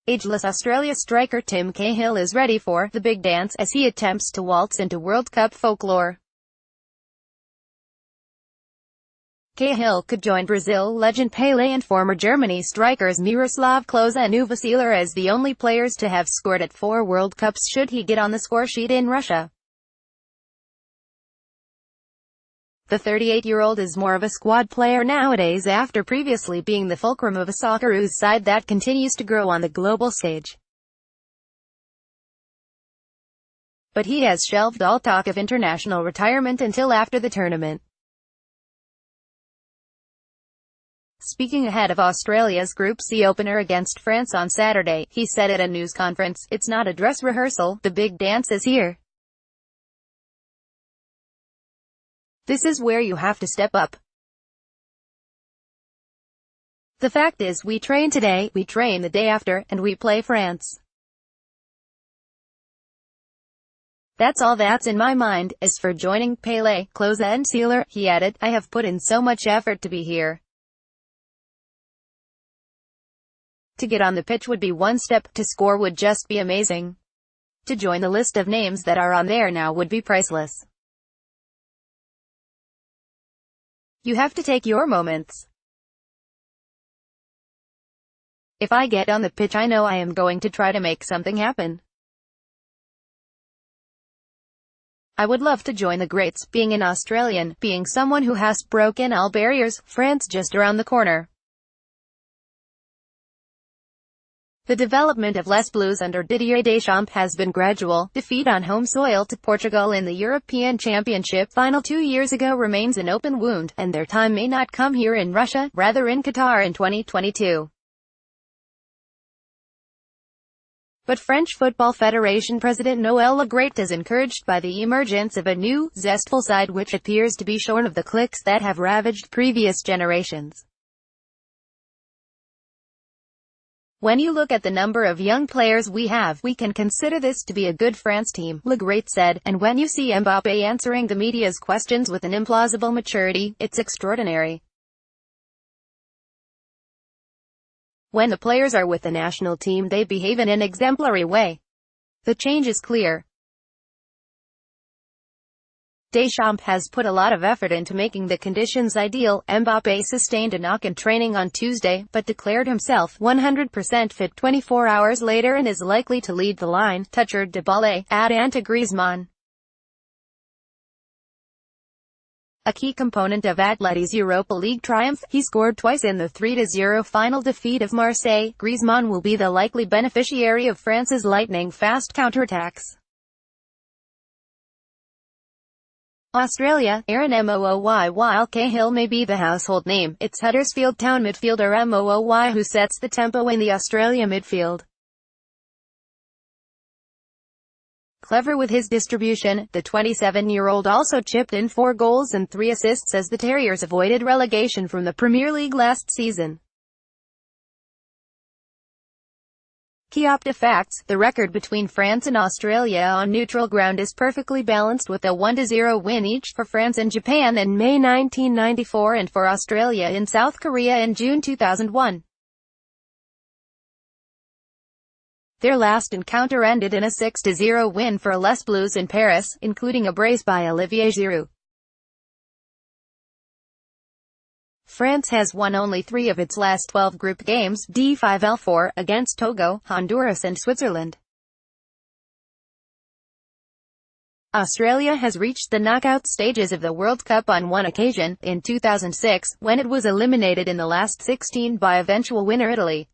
Ageless Australia striker Tim Cahill is ready for the big dance as he attempts to waltz into World Cup folklore. Cahill could join Brazil legend Pelé and former Germany strikers Miroslav Klose and Uwe Seeler as the only players to have scored at 4 World Cups should he get on the scoresheet in Russia. The 38-year-old is more of a squad player nowadays after previously being the fulcrum of a Socceroos side that continues to grow on the global stage. But he has shelved all talk of international retirement until after the tournament. Speaking ahead of Australia's Group C opener against France on Saturday, he said at a news conference, "It's not a dress rehearsal, the big dance is here. This is where you have to step up. The fact is, we train today, we train the day after, and we play France. That's all that's in my mind." As for joining Pelé, Klose and Seeler, he added, "I have put in so much effort to be here. To get on the pitch would be one step, to score would just be amazing. To join the list of names that are on there now would be priceless. You have to take your moments. If I get on the pitch, I know I am going to try to make something happen. I would love to join the greats, being an Australian, being someone who has broken all barriers, France just around the corner." The development of Les Bleus under Didier Deschamps has been gradual. Defeat on home soil to Portugal in the European Championship final 2 years ago remains an open wound, and their time may not come here in Russia, rather in Qatar in 2022. But French Football Federation President Noël Le Graët is encouraged by the emergence of a new, zestful side which appears to be shorn of the cliques that have ravaged previous generations. "When you look at the number of young players we have, we can consider this to be a good France team," Le Graët said, "and when you see Mbappé answering the media's questions with an implausible maturity, it's extraordinary. When the players are with the national team, they behave in an exemplary way. The change is clear. Deschamps has put a lot of effort into making the conditions ideal." Mbappé sustained a knock in training on Tuesday, but declared himself 100% fit 24 hours later and is likely to lead the line, toucher de Dembélé, add to Griezmann. A key component of Atleti's Europa League triumph, he scored twice in the 3-0 final defeat of Marseille. Griezmann will be the likely beneficiary of France's lightning-fast counterattacks. Australia, Aaron Mooy. While Cahill may be the household name, it's Huddersfield Town midfielder Mooy who sets the tempo in the Australia midfield. Clever with his distribution, the 27-year-old also chipped in 4 goals and 3 assists as the Terriers avoided relegation from the Premier League last season. Key Opta facts: the record between France and Australia on neutral ground is perfectly balanced, with a 1-0 win each for France and Japan in May 1994 and for Australia in South Korea in June 2001. Their last encounter ended in a 6-0 win for Les Bleus in Paris, including a brace by Olivier Giroud. France has won only 3 of its last 12 group games, D5L4, against Togo, Honduras and Switzerland. Australia has reached the knockout stages of the World Cup on one occasion, in 2006, when it was eliminated in the last 16 by eventual winner Italy.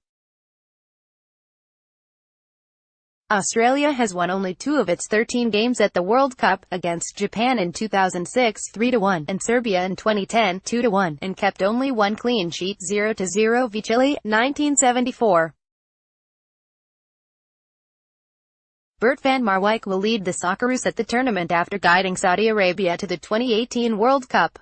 Australia has won only 2 of its 13 games at the World Cup, against Japan in 2006 3-1, and Serbia in 2010 2-1, and kept only 1 clean sheet 0-0 v Chile, 1974. Bert van Marwijk will lead the Socceroos at the tournament after guiding Saudi Arabia to the 2018 World Cup.